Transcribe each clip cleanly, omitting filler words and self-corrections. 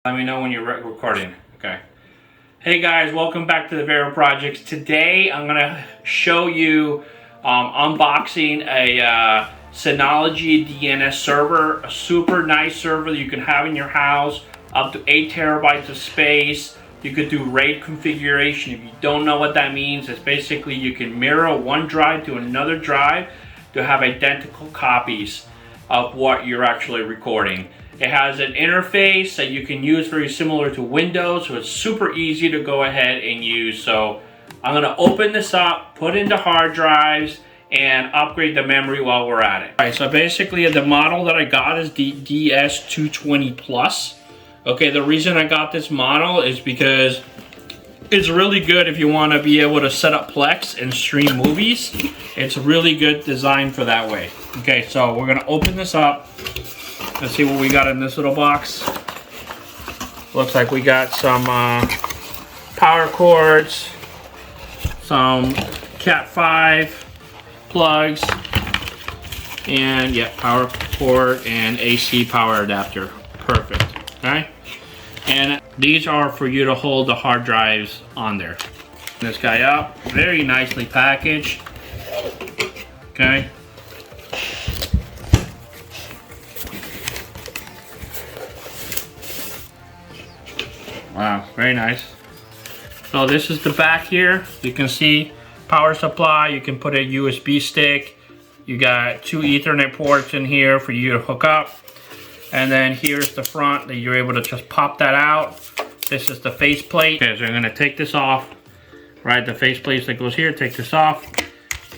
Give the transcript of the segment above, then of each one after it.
Let me know when you're recording. Okay. Hey guys, welcome back to the Vero Projects. Today I'm gonna show you unboxing a Synology DNS server, a super nice server that you can have in your house, up to 8 terabytes of space. You could do RAID configuration. If you don't know what that means, it's basically you can mirror one drive to another drive to have identical copies of what you're actually recording. It has an interface that you can use very similar to Windows, so it's super easy to go ahead and use. So I'm going to open this up, put into hard drives, and upgrade the memory while we're at it. All right, so basically the model that I got is the DS220 Plus. Okay, the reason I got this model is because it's really good if you want to be able to set up Plex and stream movies. It's really good design for that way. Okay, so we're going to open this up. Let's see what we got in this little box. Looks like we got some power cords, some Cat 5 plugs, and yeah, power cord and AC power adapter. Perfect. Okay. And these are for you to hold the hard drives on there. This guy up, very nicely packaged. Okay. Wow, very nice. So this is the back here. You can see power supply. You can put a USB stick. You got 2 Ethernet ports in here for you to hook up. And then here's the front that you're able to just pop that out. This is the faceplate. Okay, so I'm gonna take this off. Right, the faceplate that goes here, take this off.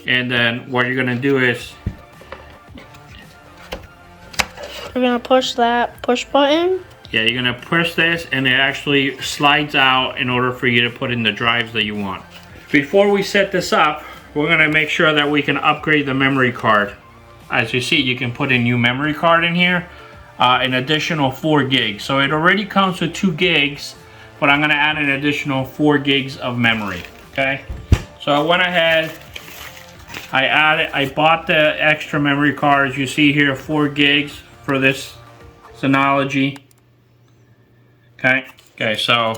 And then what you're gonna do is we're gonna push that push button. Yeah, you're gonna push this and it actually slides out in order for you to put in the drives that you want. Before we set this up, we're gonna make sure that we can upgrade the memory card. As you see, you can put a new memory card in here, an additional 4 gigs. So it already comes with 2 gigs, but I'm gonna add an additional 4 gigs of memory, okay? So I went ahead, I bought the extra memory cards. You see here, 4 gigs for this Synology. Okay, so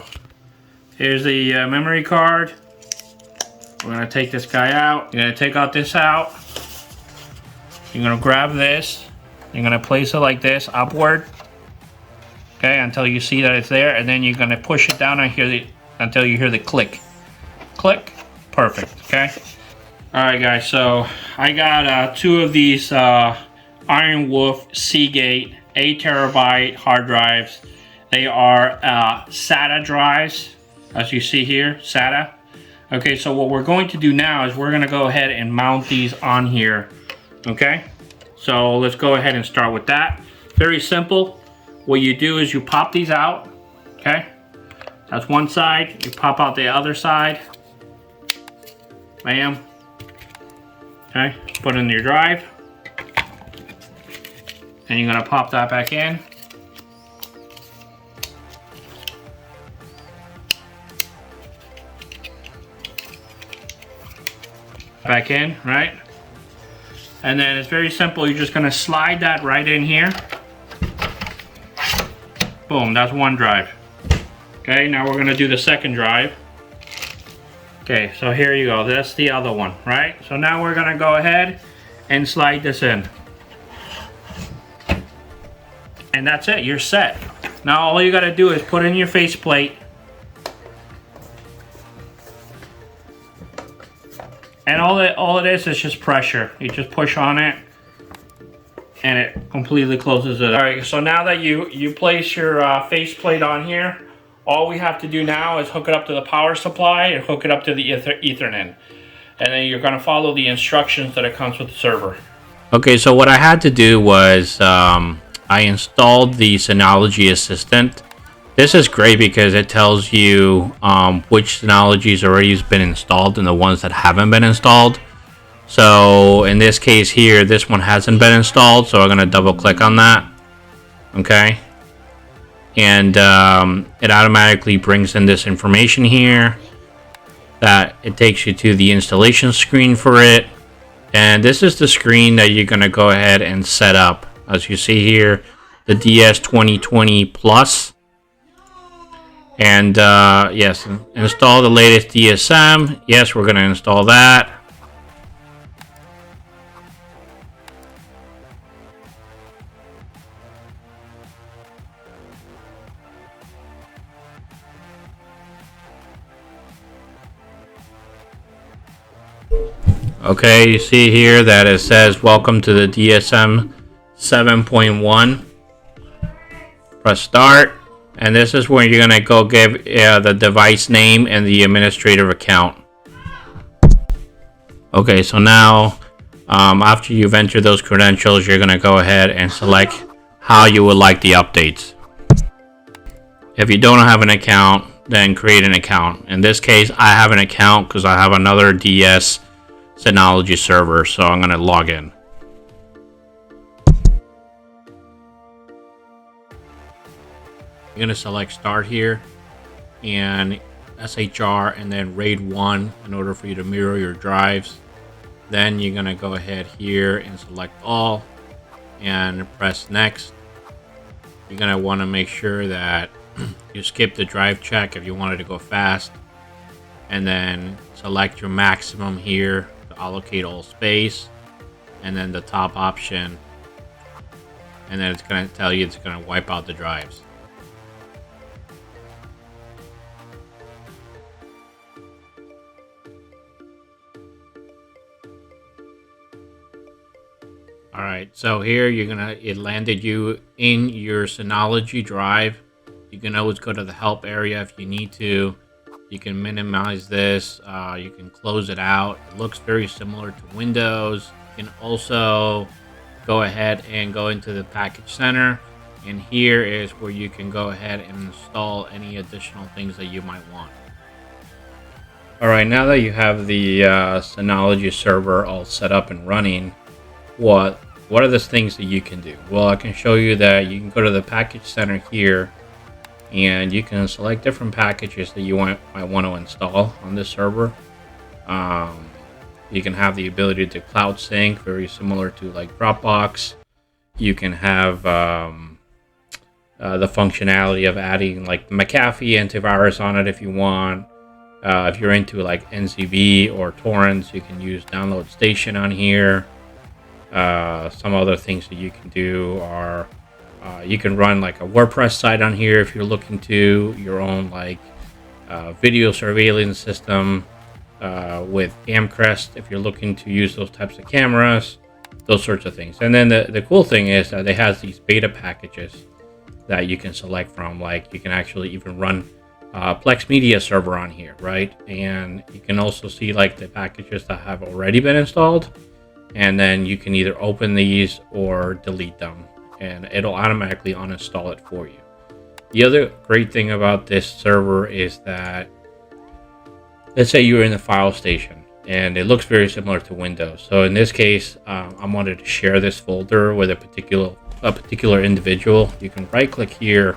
here's the memory card. We're gonna take this guy out. You're gonna take out this out. You're gonna grab this. You're gonna place it like this, upward. Okay, until you see that it's there, and then you're gonna push it down until you hear the click. Click, perfect, okay? All right, guys, so I got 2 of these Iron Wolf Seagate 8 terabyte hard drives. They are SATA drives, as you see here, SATA. Okay, so what we're going to do now is we're gonna go ahead and mount these on here, okay? So let's go ahead and start with that. Very simple. What you do is you pop these out, okay? That's one side. You pop out the other side. Bam. Okay, put in your drive. And you're gonna pop that back in. Back in, right? And then it's very simple. You're just gonna slide that right in here. Boom, that's one drive. Okay, now we're gonna do the second drive. Okay, so here you go. That's the other one, right? So now we're gonna go ahead and slide this in. And that's it, you're set. Now all you gotta do is put in your faceplate. And all it is just pressure. You just push on it and it completely closes it. All right, so now that you place your faceplate on here, all we have to do now is hook it up to the power supply and hook it up to the Ethernet. And then you're gonna follow the instructions that it comes with the server. Okay, so what I had to do was I installed the Synology Assistant. This is great because it tells you which Synology's already been installed and the ones that haven't been installed. So in this case here, this one hasn't been installed, so I'm going to double click on that. Okay. And it automatically brings in this information here. That it takes you to the installation screen for it. And this is the screen that you're going to go ahead and set up. As you see here, the DS220 Plus. And yes, install the latest DSM. Yes, we're going to install that. Okay, you see here that it says welcome to the DSM 7.1. Press start, and this is where you're gonna go give the device name and the administrator account. Okay, so now after you've entered those credentials, you're gonna go ahead and select how you would like the updates. If you don't have an account, then create an account. In this case, I have an account because I have another DS Synology server, so I'm gonna log in. You're gonna select start here and SHR and then RAID 1 in order for you to mirror your drives. Then you're gonna go ahead here and select all and press next. You're gonna want to make sure that you skip the drive check if you wanted to go fast, and then select your maximum here to allocate all space, and then the top option, and then it's going to tell you it's going to wipe out the drives. Alright, so here it landed you in your Synology drive. You can always go to the help area if you need to. You can minimize this. You can close it out. It looks very similar to Windows. You can also go ahead and go into the package center. And here is where you can go ahead and install any additional things that you might want. Alright, now that you have the Synology server all set up and running, what are the things that you can do? Well, I can show you that you can go to the package center here, and you can select different packages that you might want to install on this server. You can have the ability to cloud sync, very similar to like Dropbox. You can have the functionality of adding like McAfee antivirus on it if you want. If you're into like NZB or torrents, you can use Download Station on here. Some other things that you can do are you can run like a WordPress site on here if you're looking to your own like video surveillance system with Camcrest if you're looking to use those types of cameras, those sorts of things. And then the cool thing is that it has these beta packages that you can select from. Like you can actually even run Plex Media server on here, right? And you can also see like the packages that have already been installed, and then you can either open these or delete them, and it'll automatically uninstall it for you. The other great thing about this server is that, let's say you're in the file station and it looks very similar to Windows. So in this case, I wanted to share this folder with a particular individual. You can right click here.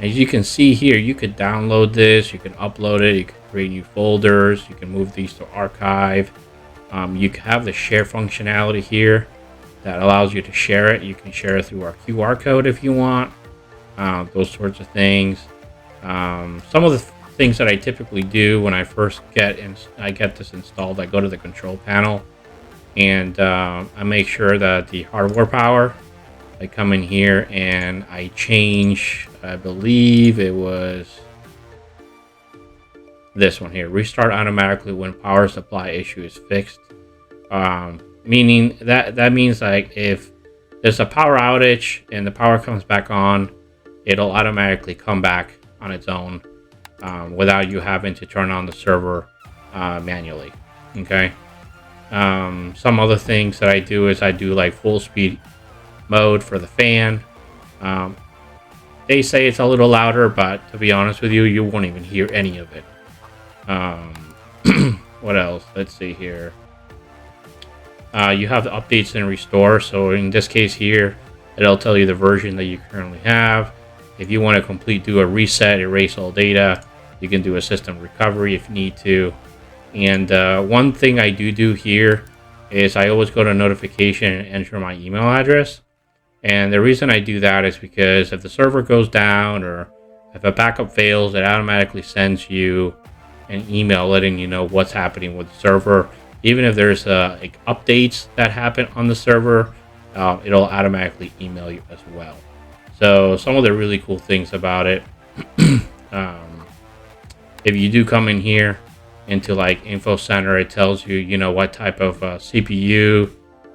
As you can see here, you could download this, you can upload it, you can create new folders, you can move these to archive. You can have the share functionality here that allows you to share it. You can share it through our QR code if you want, those sorts of things. Some of the things that I typically do when I first get this installed, I go to the control panel and I make sure that the hardware power, I come in here and I change, I believe it was this one here, restart automatically when power supply issue is fixed. Meaning that means like if there's a power outage and the power comes back on, it'll automatically come back on its own without you having to turn on the server manually. Okay. Some other things that I do is I do like full speed mode for the fan. They say it's a little louder, but to be honest with you, you won't even hear any of it. What else? Let's see here. You have the updates and restore. So in this case here, it'll tell you the version that you currently have. If you want to do a reset, erase all data, you can do a system recovery if you need to. And one thing I do here is I always go to notification and enter my email address. And the reason I do that is because if the server goes down or If a backup fails, it automatically sends you an email letting you know what's happening with the server. Even if there's like updates that happen on the server, it'll automatically email you as well. So some of the really cool things about it, if you do come in here into like Info Center, it tells you, you know, what type of CPU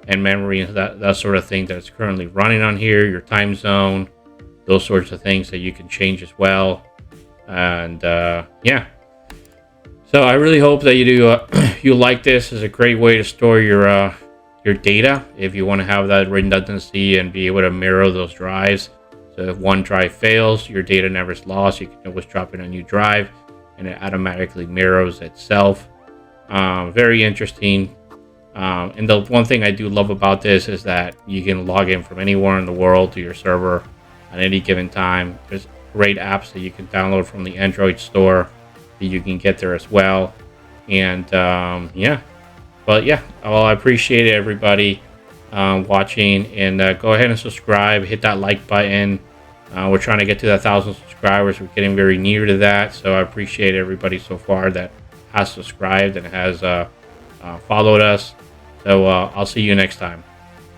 and memory and that sort of thing that's currently running on here, your time zone, those sorts of things that you can change as well. And yeah, so I really hope that you do you like this. It's a great way to store your data if you want to have that redundancy and be able to mirror those drives. So if one drive fails, your data never is lost. You can always drop in a new drive and it automatically mirrors itself. Very interesting. And the one thing I do love about this is that you can log in from anywhere in the world to your server at any given time. There's great apps that you can download from the Android store that you can get there as well. And yeah, but yeah, well, I appreciate everybody watching, and go ahead and subscribe, hit that like button. We're trying to get to 1,000 subscribers. We're getting very near to that, so I appreciate everybody so far that has subscribed and has followed us. So I'll see you next time.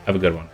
Have a good one.